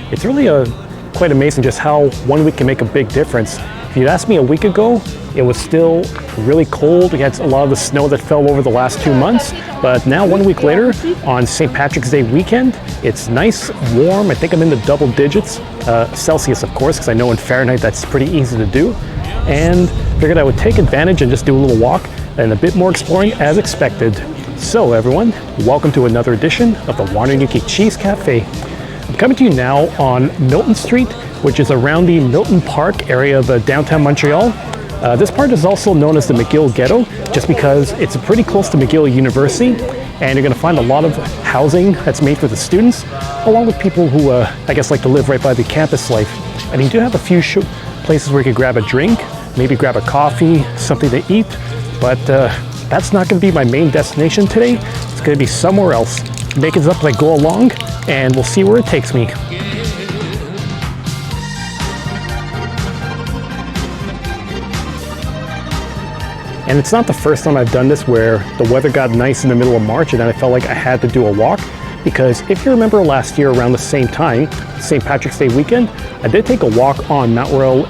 It's really quite amazing just how 1 week can make a big difference. If you'd asked me a week ago, it was still really cold. We had a lot of the snow that fell over the last 2 months, but now 1 week later, on St. Patrick's Day weekend, it's nice, warm. I think I'm in the double digits, Celsius of course, because I know in Fahrenheit that's pretty easy to do. And figured I would take advantage and just do a little walk and a bit more exploring as expected. So everyone, welcome to another edition of the Wandering Ukie Cheese Cafe. I'm coming to you now on Milton Street, which is around the Milton Park area of downtown Montreal. This part is also known as the McGill Ghetto, just because it's pretty close to McGill University, and you're going to find a lot of housing that's made for the students, along with people who, I guess, like to live right by the campus life. And you do have a few places where you could grab a drink, maybe grab a coffee, something to eat, but that's not going to be my main destination today. It's going to be somewhere else. Make it up as I go along, and we'll see where it takes me. And it's not the first time I've done this where the weather got nice in the middle of March and then I felt like I had to do a walk. Because if you remember last year around the same time, St. Patrick's Day weekend, I did take a walk on Mount Royal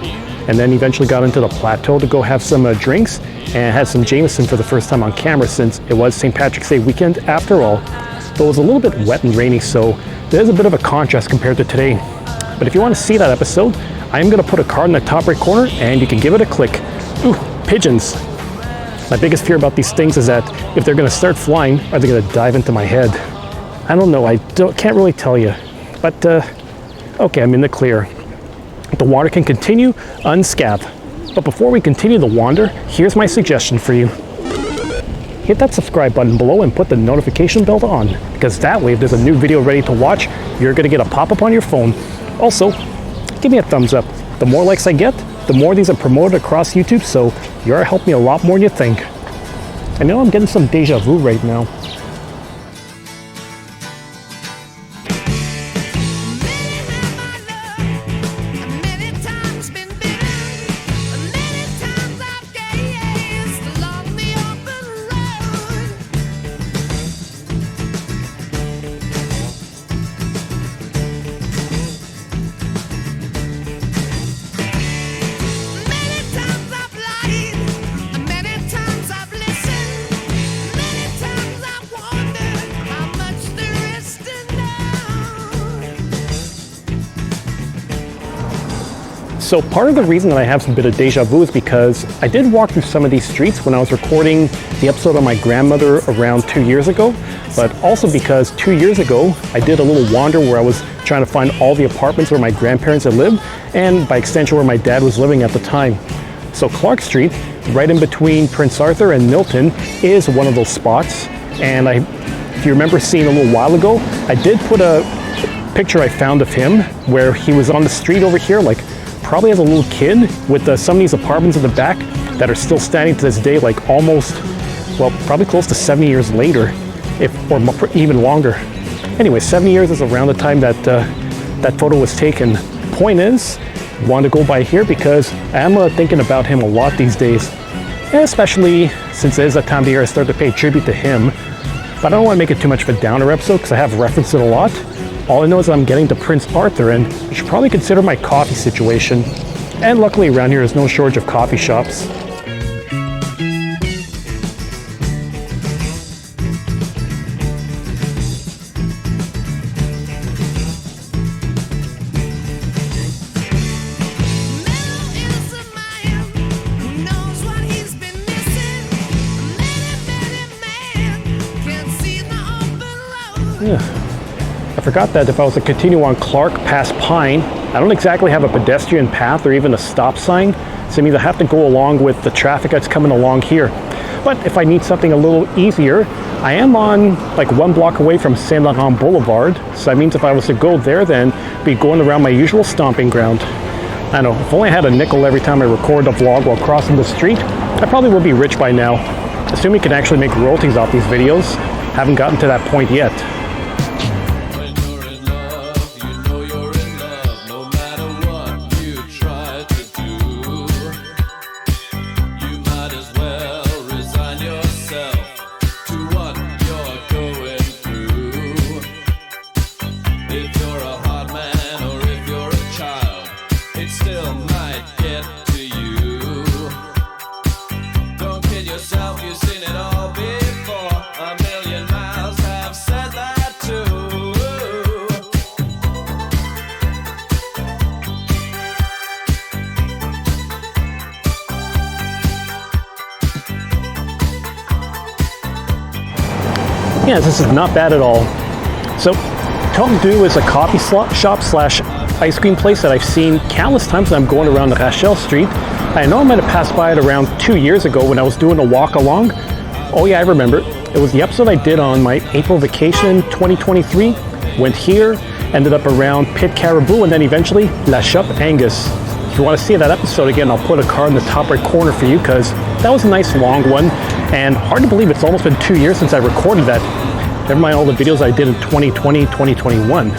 and then eventually got into the Plateau to go have some drinks and had some Jameson for the first time on camera since it was St. Patrick's Day weekend after all. Though it was a little bit wet and rainy, so there's a bit of a contrast compared to today. But if you want to see that episode, I am going to put a card in the top right corner and you can give it a click. Ooh, pigeons. My biggest fear about these things is that if they're going to start flying, are they going to dive into my head? I don't know, can't really tell you. But, okay, I'm in the clear. The water can continue unscathed. But before we continue the wander, here's my suggestion for you. Hit that subscribe button below and put the notification bell on, because that way if there's a new video ready to watch, you're going to get a pop-up on your phone. Also, give me a thumbs up. The more likes I get, the more these are promoted across YouTube, so you're helping me a lot more than you think. I know I'm getting some deja vu right now. So part of the reason that I have some bit of deja vu is because I did walk through some of these streets when I was recording the episode on my grandmother around 2 years ago, but also because 2 years ago I did a little wander where I was trying to find all the apartments where my grandparents had lived, and by extension where my dad was living at the time. So Clark Street, right in between Prince Arthur and Milton, is one of those spots, and if you remember seeing a little while ago, I did put a picture I found of him where he was on the street over here, like probably as a little kid, with some of these apartments in the back that are still standing to this day, like almost, well, probably close to 70 years later, or even longer. Anyway, 70 years is around the time that that photo was taken. Point is, I wanted to go by here because I'm thinking about him a lot these days, and especially since it is that time of the year I start to pay tribute to him. But I don't want to make it too much of a downer episode because I have referenced it a lot. All I know is that I'm getting to Prince Arthur, and you should probably consider my coffee situation. And luckily around here there's no shortage of coffee shops. Yeah. I forgot that if I was to continue on Clark past Pine, I don't exactly have a pedestrian path or even a stop sign, so it means I have to go along with the traffic that's coming along here. But if I need something a little easier, I am on like 1 block away from Saint Laurent Boulevard, so that means if I was to go there, then I'd be going around my usual stomping ground. I know, if only I had a nickel every time I record a vlog while crossing the street, I probably would be rich by now. Assuming you can actually make royalties off these videos, haven't gotten to that point yet. If you're a hard man or if Yeah, this is not bad at all. So, Overdue is a coffee shop slash ice cream place that I've seen countless times when I'm going around the Rachel Street. I know I might have passed by it around 2 years ago when I was doing a walk along. Oh yeah, I remember. It was the episode I did on my April vacation 2023. Went here, ended up around Pit Caribou, and then eventually La Chope Angus. If you want to see that episode again, I'll put a card in the top right corner for you because that was a nice long one. And hard to believe it's almost been 2 years since I recorded that. Never mind all the videos I did in 2020, 2021.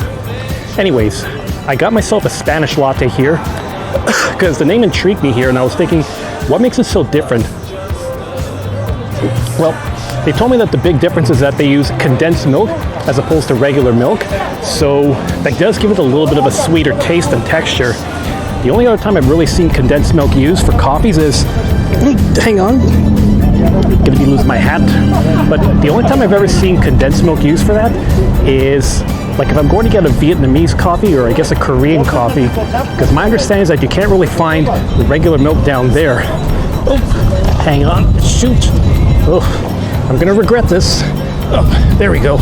Anyways, I got myself a Spanish latte here because the name intrigued me here, and I was thinking, what makes it so different? Well, they told me that the big difference is that they use condensed milk as opposed to regular milk, so that does give it a little bit of a sweeter taste and texture. The only other time I've really seen condensed milk used for coffees is, hang on, gonna be losing my hat, but the only time I've ever seen condensed milk used for that is like if I'm going to get a Vietnamese coffee or I guess a Korean coffee, because my understanding is that you can't really find regular milk down there. Oh, hang on, shoot. Oh, I'm gonna regret this. Oh, there we go.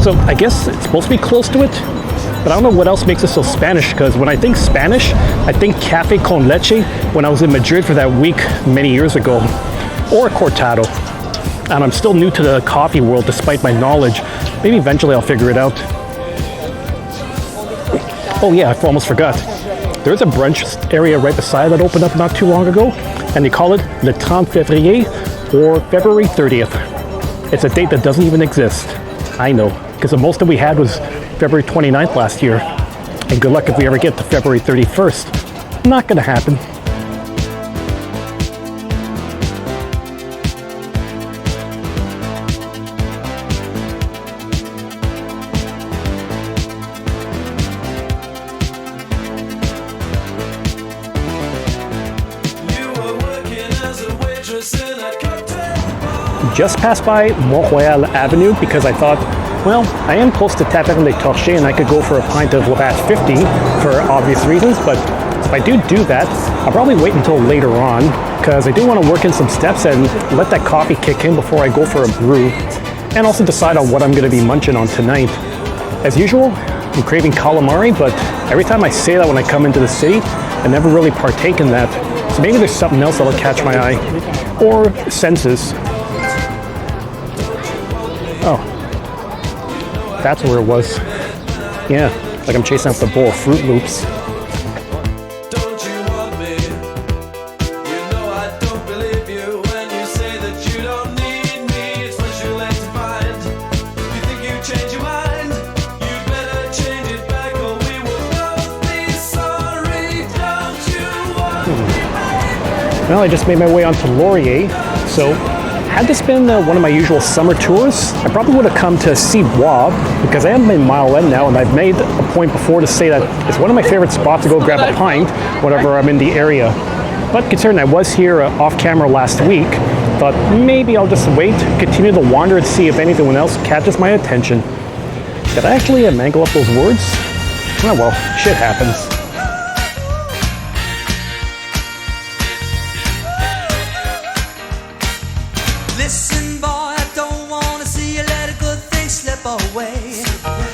So I guess it's supposed to be close to it, but I don't know what else makes it so Spanish, because when I think Spanish, I think cafe con leche when I was in Madrid for that week many years ago, or cortado. And I'm still new to the coffee world despite my knowledge. Maybe eventually I'll figure it out. Oh yeah, I almost forgot. There's a brunch area right beside that opened up not too long ago, and they call it Le 30 Février, or February 30th. It's a date that doesn't even exist. I know, because the most that we had was February 29th last year. And good luck if we ever get to February 31st. Not gonna happen. Just passed by Montreal Avenue because I thought, well, I am close to Taverne des Torchers and I could go for a pint of Labatt 50 for obvious reasons, but if I do that, I'll probably wait until later on because I do want to work in some steps and let that coffee kick in before I go for a brew, and also decide on what I'm going to be munching on tonight. As usual, I'm craving calamari, but every time I say that when I come into the city, I never really partake in that. So maybe there's something else that'll catch my eye, or senses. Oh, that's where it was. Yeah, like I'm chasing after the bowl of Fruit Loops. Don't you want me? You know I don't believe you when you say that you don't need me. It's what you like to find. You think you change your mind? You better change it back or we will both be sorry. Don't you want me? Well, I just made my way onto Laurier, so had this been one of my usual summer tours, I probably would have come to Bois because I am in Mile End now, and I've made a point before to say that it's one of my favorite spots to go grab a pint whenever I'm in the area. But considering I was here off camera last week, thought maybe I'll just wait, continue to wander and see if anything else catches my attention. Did I actually mangle up those words? Oh well, shit happens. Listen, boy, I don't wanna see you let a good thing slip away.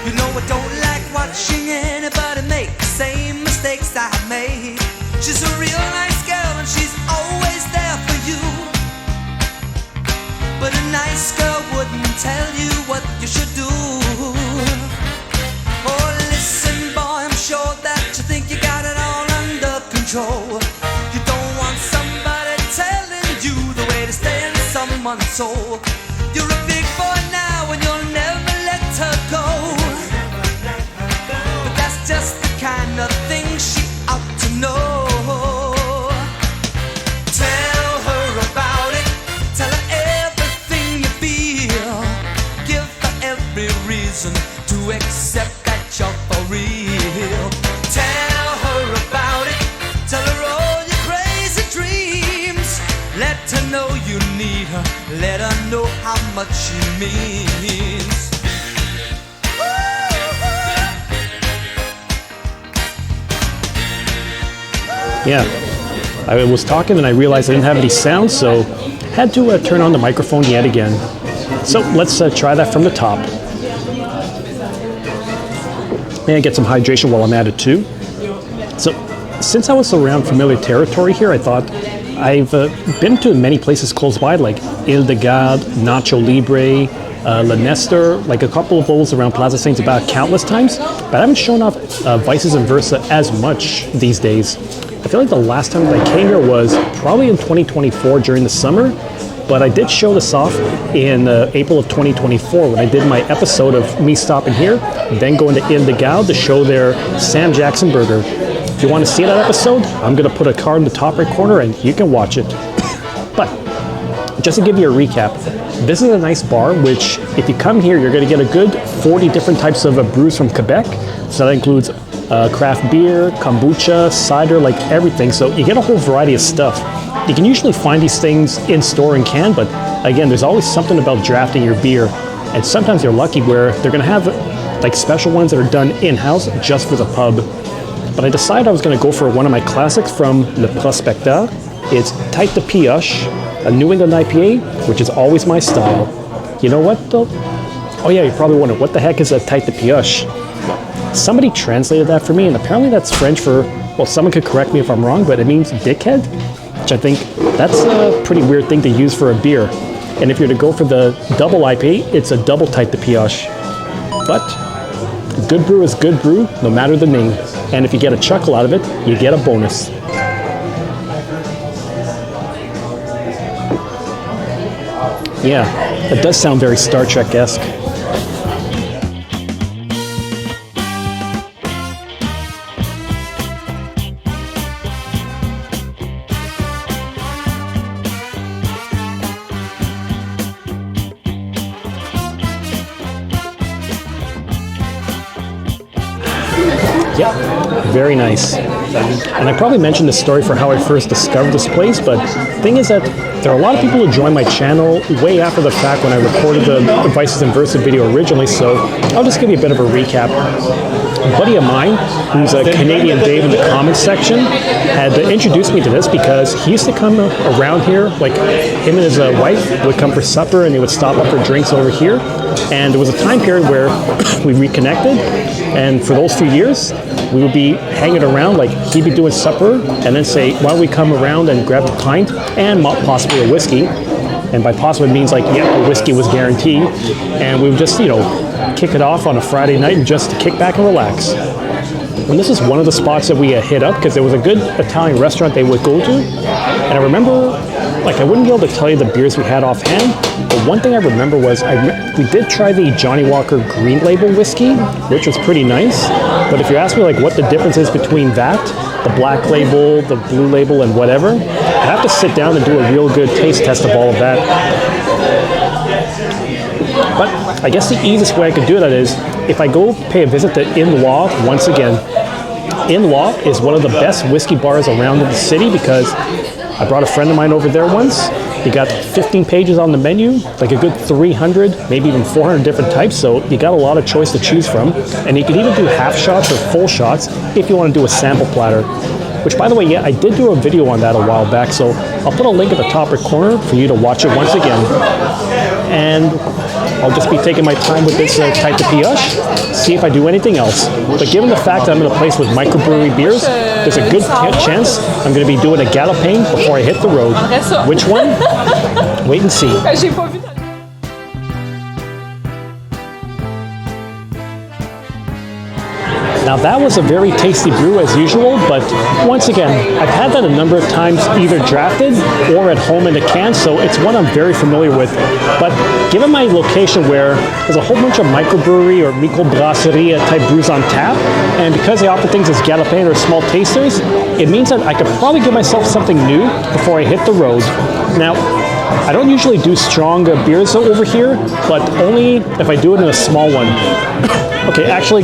You know I don't like watching anybody make the same mistakes I made. She's a real nice girl and she's always there for you. But a nice girl wouldn't tell you what you should do. Oh, listen, boy, I'm sure that you think you got it all under control. You don't want somebody telling you the way to stay in someone's soul. You're a big boy now and you'll never let her go. But that's just the kind of thing she ought to know. Tell her about it. Tell her everything you feel. Give her every reason to accept that you're for real. Tell her about it. Tell her all your crazy dreams. Let her know you need her. Let her know how much she means. Yeah, I was talking and I realized I didn't have any sound, so had to turn on the microphone yet again. So let's try that from the top. And get some hydration while I'm at it too. So since I was around familiar territory here, I thought I've been to many places close by, like Ile de Garde, Nacho Libre, Le Nestor, like a couple of those around Plaza Saint about countless times, but I haven't shown off Vices and Versa as much these days. I feel like the last time that I came here was probably in 2024 during the summer, but I did show this off in April of 2024 when I did my episode of me stopping here, then going to Ile de Garde to show their Sam Jackson burger. If you want to see that episode, I'm going to put a card in the top right corner and you can watch it. But just to give you a recap, this is a nice bar, which if you come here, you're going to get a good 40 different types of brews from Quebec. So that includes craft beer, kombucha, cider, like everything. So you get a whole variety of stuff. You can usually find these things in store and can, but again, there's always something about drafting your beer. And sometimes you're lucky where they're going to have like special ones that are done in-house just for the pub. But I decided I was going to go for one of my classics from Le Prospecteur. It's Tête de Pioche, a New England IPA, which is always my style. You know what though? Oh yeah, you're probably wondering, what the heck is a Tête de Pioche? Somebody translated that for me, and apparently that's French for, well, someone could correct me if I'm wrong, but it means dickhead, which I think that's a pretty weird thing to use for a beer. And if you're to go for the double IPA, it's a double Tête de Pioche. But good brew is good brew, no matter the name. And if you get a chuckle out of it, you get a bonus. Yeah, it does sound very Star Trek-esque. Yeah, very nice. And I probably mentioned this story for how I first discovered this place, but the thing is that there are a lot of people who joined my channel way after the fact when I recorded the Vices and Versa video originally, so I'll just give you a bit of a recap. A buddy of mine, who's a Canadian Dave in the comments section, had introduced me to this because he used to come around here, like him and his wife would come for supper and they would stop up for drinks over here. And there was a time period where we reconnected, and for those few years, we would be hanging around, like he'd be doing supper and then say, why don't we come around and grab a pint and possibly a whiskey. And by possibly it means like, yeah, a whiskey was guaranteed. And we would just, you know, kick it off on a Friday night and just kick back and relax. And this is one of the spots that we hit up because there was a good Italian restaurant they would go to. And I remember, like I wouldn't be able to tell you the beers we had offhand, but one thing I remember was we did try the Johnny Walker Green Label whiskey, which was pretty nice. But if you ask me like what the difference is between that, the black label, the blue label, and whatever, I'd have to sit down and do a real good taste test of all of that. But I guess the easiest way I could do that is if I go pay a visit to In-Law once again. In-Law is one of the best whiskey bars around in the city because I brought a friend of mine over there once. You got 15 pages on the menu, like a good 300, maybe even 400 different types, so you got a lot of choice to choose from. And you can even do half shots or full shots if you want to do a sample platter. Which, by the way, yeah, I did do a video on that a while back, so I'll put a link at the top right corner for you to watch it once again. And I'll just be taking my time with this Tête de Pioche, see if I do anything else. But given the fact that I'm in a place with microbrewery beers, there's a good chance I'm going to be doing a Galopin before I hit the road. Which one? Wait and see. Now that was a very tasty brew as usual, but once again, I've had that a number of times either drafted or at home in a can, so it's one I'm very familiar with. But given my location where there's a whole bunch of microbrewery or microbrasserie type brews on tap, and because they offer things as Galopin or small tasters, it means that I could probably give myself something new before I hit the road. Now, I don't usually do strong beers over here, but only if I do it in a small one. Okay, actually,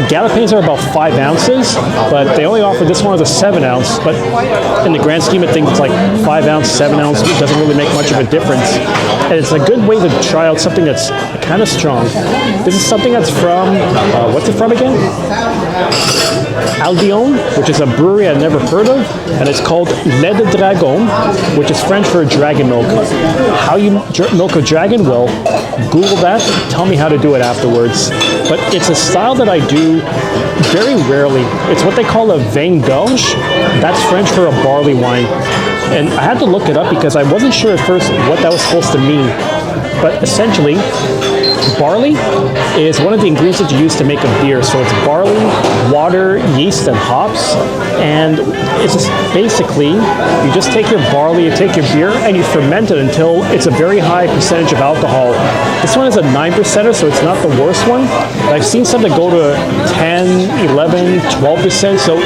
Galopins are about 5 ounces, but they only offer this one as a 7 ounce. But in the grand scheme of things, it's like 5 ounce, 7 ounce. It doesn't really make much of a difference. And it's a good way to try out something that's kind of strong. This is something that's from, what's it from again? Albion, which is a brewery I've never heard of, and it's called Lait de Dragon, which is French for dragon milk. How you milk a dragon? Well, Google that, tell me how to do it afterwards. But it's a style that I do very rarely. It's what they call a vin d'orge. That's French for a barley wine. And I had to look it up because I wasn't sure at first what that was supposed to mean. But essentially, barley is one of the ingredients that you use to make a beer. So it's barley, water, yeast, and hops. And it's just basically, you just take your barley, you take your beer, and you ferment it until it's a very high percentage of alcohol. This one is a 9%er, so it's not the worst one. But I've seen some that go to 10, 11, 12%. So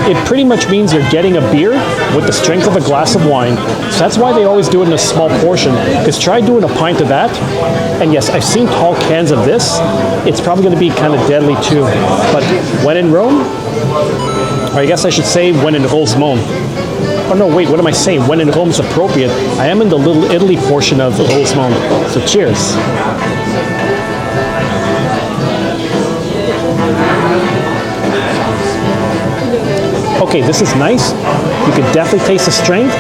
it pretty much means you're getting a beer with the strength of a glass of wine. So that's why they always do it in a small portion. Because try doing a pint of that. And yes, I've seen tall cans of this. It's probably going to be kind of deadly too. But when in Rome, or I guess I should say when in Rosemont. Oh no, wait, what am I saying? When in Rome is appropriate. I am in the Little Italy portion of Rosemont. So cheers. Okay, this is nice. You can definitely taste the strength.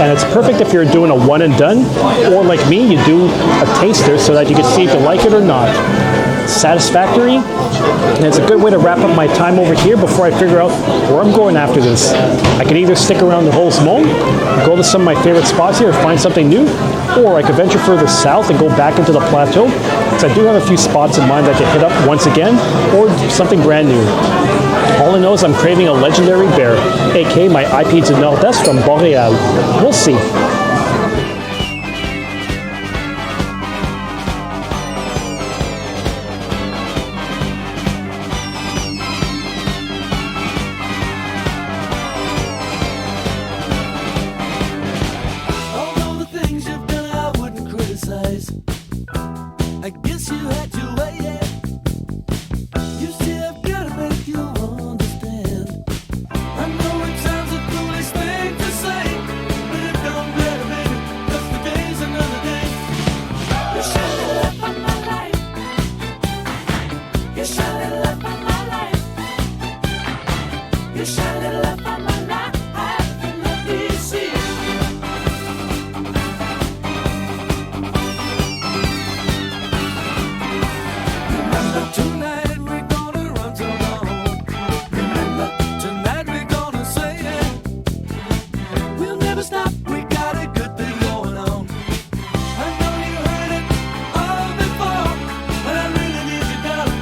And it's perfect if you're doing a one and done, or like me, you do a taster so that you can see if you like it or not. Satisfactory, and it's a good way to wrap up my time over here before I figure out where I'm going after this. I can either stick around the Rosemont, go to some of my favorite spots here and find something new, or I could venture further south and go back into the plateau, because I do have a few spots in mind that I can hit up once again, or something brand new. All I know is I'm craving a legendary bear, aka my IP du Nord-Est from Montreal. We'll see. Although the things you've done I wouldn't criticize. I guess you had to wait. You see, I've got to make you understand. I know it sounds a foolish thing to say, but it don't matter, baby, 'cause today's another day. You shine the light on my life. You shine the light on my life. You shine the light on my life. And let me see. Remember tonight we're gonna run so long. Remember tonight we're gonna say it. We'll never stop, we got a good thing going on. I know you heard it all before, but I really need you, darling.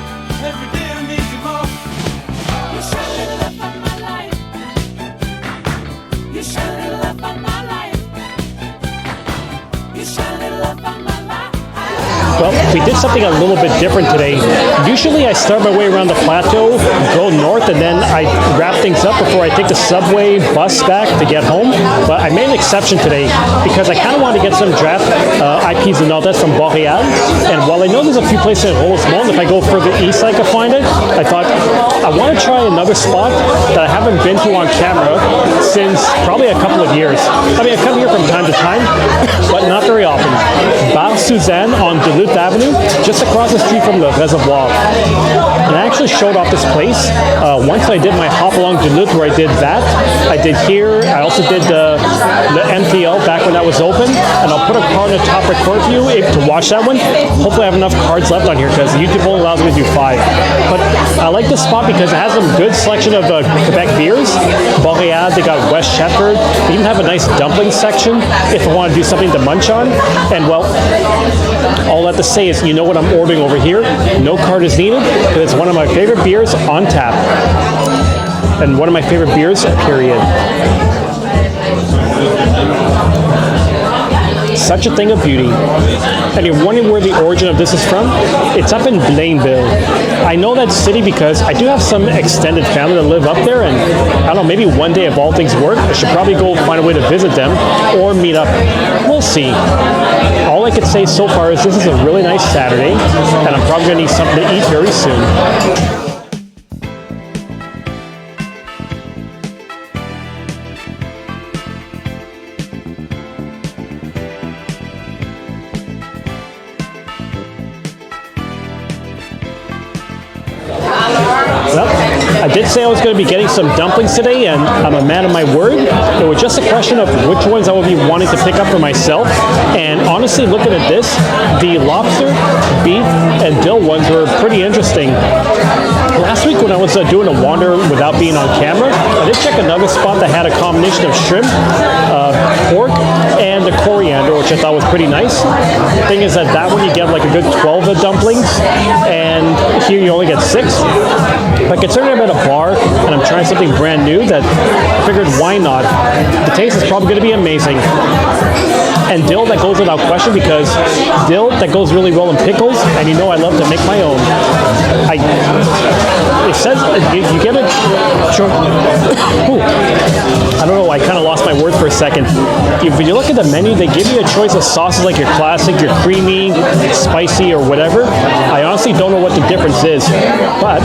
Every day I need you more. You shine the light on my life. You shine the light on my life. You shine the light on my life. Well, we did something a little bit different today. Usually I start my way around the plateau, go north, and then I wrap things up before I take the subway bus back to get home. But I made an exception today because I kind of wanted to get some draft IPs and all that from Montreal. And while I know there's a few places in Rosemont, if I go further east I could find it, I thought I want to try another spot that I haven't been to on camera since probably a couple of years. I mean, I come here from time to time, but not very often. Bar Suzanne on Duluth Avenue, just across the street from the reservoir. And I actually showed off this place. Once I did my hop along Duluth where I did that. I did here. I also did the MTL back when that was open. And I'll put a card in the top record for you to watch that one. Hopefully I have enough cards left on here because YouTube only allows me to do 5. But I like this spot because it has a good selection of Quebec beers. Boreal, they got West Shepherd. They even have a nice dumpling section if I want to do something to munch on. And well, all I have to say is, you know what I'm ordering over here? No card is needed because it's one of my favorite beers on tap. And one of my favorite beers, period. Such a thing of beauty. And you're wondering where the origin of this is from? It's up in Blainville. I know that city because I do have some extended family that live up there, and I don't know, maybe one day if all things work, I should probably go find a way to visit them or meet up. We'll we'll see. All I could say so far is this is a really nice Saturday, and I'm probably gonna need something to eat very soon. Well, I did say I was going to be getting some dumplings today, and I'm a man of my word. It was just a question of which ones I would be wanting to pick up for myself. And honestly, looking at this, the lobster, beef, and dill ones were pretty interesting. Last week when I was doing a wander without being on camera, I did check another spot that had a combination of shrimp, pork, and the coriander, which I thought was pretty nice. The thing is that one you get like a good 12 of dumplings, and here you only get 6. But considering I'm at a bar and I'm trying something brand new, that I figured why not? The taste is probably going to be amazing. And dill, that goes without question, because dill, that goes really well in pickles, and you know I love to make my own. It says you get it. Sure. I don't know. I kind of lost my words for a second. If you look at the menu, they give you a choice of sauces like your classic, your creamy, spicy, or whatever. I honestly don't know what the difference is, but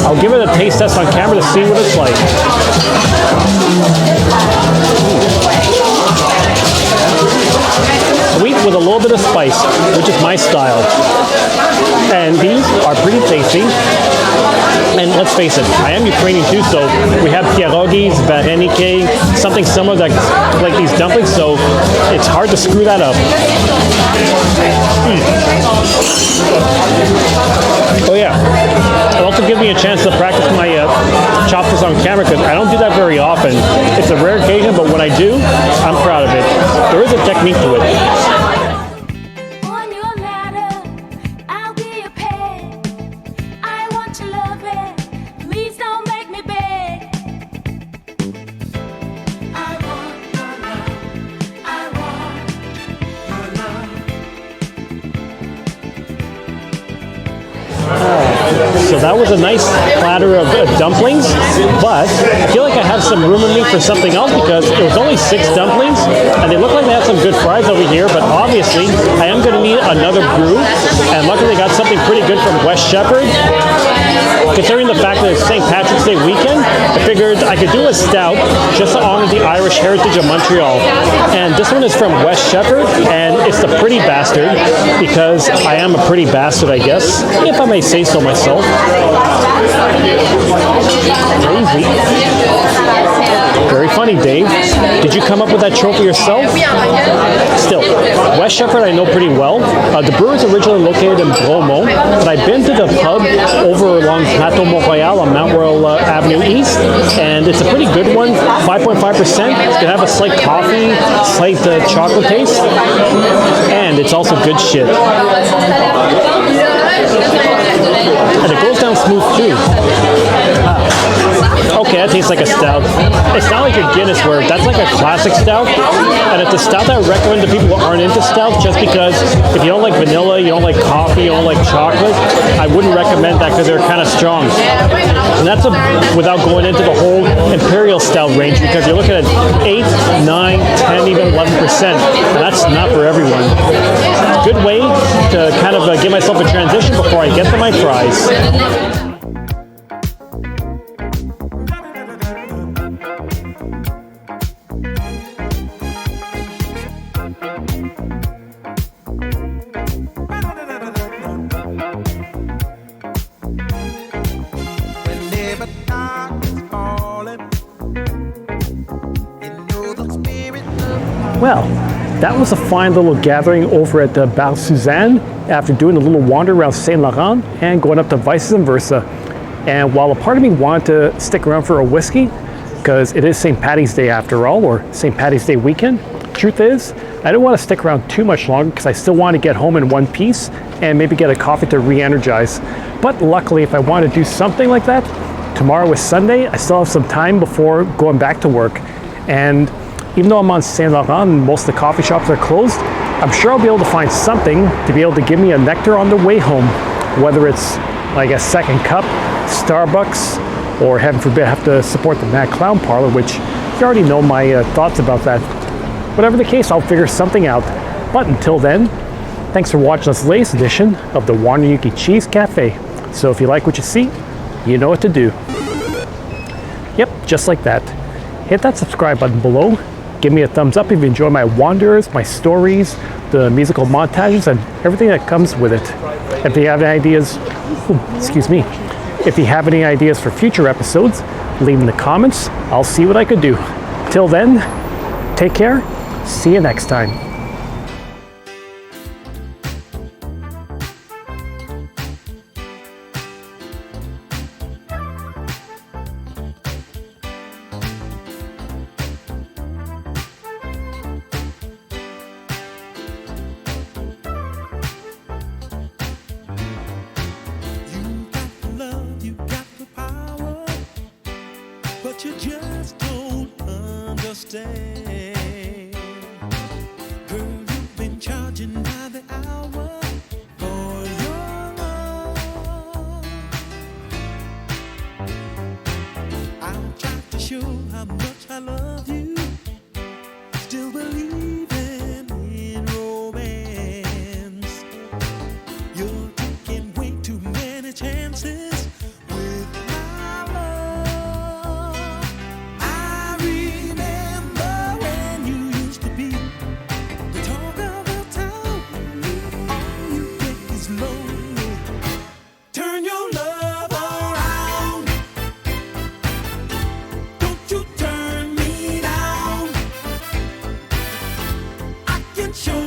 I'll give it a taste test on camera to see what it's like. Sweet with a little bit of spice, which is my style. And these are pretty tasty. And let's face it, I am Ukrainian too, so we have pierogis, vareniki, something similar like these dumplings, so it's hard to screw that up. Oh yeah, it also gives me a chance to practice my chopsticks on camera, because I don't do that very often. It's a rare occasion, but when I do, I'm proud of it. There is a technique to it. So that was a nice platter of dumplings, but I feel like I have some room in me for something else, because it was only 6 dumplings, and they look like they have some good fries over here, but obviously I am going to need another brew, and luckily I got something pretty good from West Shepherd. Considering the fact that it's St. Patrick's Day weekend, I figured I could do a stout just to honor the Irish heritage of Montreal. And this one is from West Shepherd, and it's the Pretty Bastard, because I am a pretty bastard, I guess, if I may say so myself. Crazy. Very funny, Dave. Did you come up with that trophy yourself? Still, West Shepherd I know pretty well. The brewery is originally located in Bromont, but I've been to the pub over along Plateau Mont-Royal on Montreal Avenue East, and it's a pretty good one, 5.5%. It's going to have a slight coffee, slight chocolate taste, and it's also good shit. And it goes down smooth too. Okay, that tastes like a stout. It's not like a Guinness where that's like a classic stout. And it's a stout that I would recommend to people who aren't into stout, just because if you don't like vanilla, you don't like coffee, you don't like chocolate, I wouldn't recommend that because they're kind of strong. And that's without going into the whole imperial stout range, because you're looking at 8, 9, 10, even 11%. And that's not for everyone. Good way to kind of give myself a transition before I get to my fries. Well, that was a fine little gathering over at the Bar Suzanne after doing a little wander around Saint Laurent and going up to Vices and Versa. And while a part of me wanted to stick around for a whiskey, because it is St. Paddy's Day after all, or St. Paddy's Day weekend, truth is, I didn't want to stick around too much longer because I still want to get home in one piece and maybe get a coffee to re-energize. But luckily, if I want to do something like that, tomorrow is Sunday, I still have some time before going back to work. And even though I'm on Saint Laurent and most of the coffee shops are closed, I'm sure I'll be able to find something to be able to give me a nectar on the way home, whether it's like a second cup, Starbucks, or heaven forbid I have to support the Mad Clown Parlor, which you already know my thoughts about that. Whatever the case, I'll figure something out. But until then, thanks for watching this latest edition of the Wandering Ukie Cheese Cafe. So if you like what you see, you know what to do. Yep, just like that. Hit that subscribe button below. Give me a thumbs up if you enjoy my wanders, my stories, the musical montages, and everything that comes with it. If you have any ideas, excuse me, if you have any ideas for future episodes, leave in the comments. I'll see what I could do. Till then, take care. See you next time. But you just don't understand. Girl, you've been charging by the hour for your love. I'll try to show how much I love you. Still believing in romance. You're taking way too many chances with my love. I remember when you used to be the talk of the town. All you get is lonely. Turn your love around. Don't you turn me down. I can show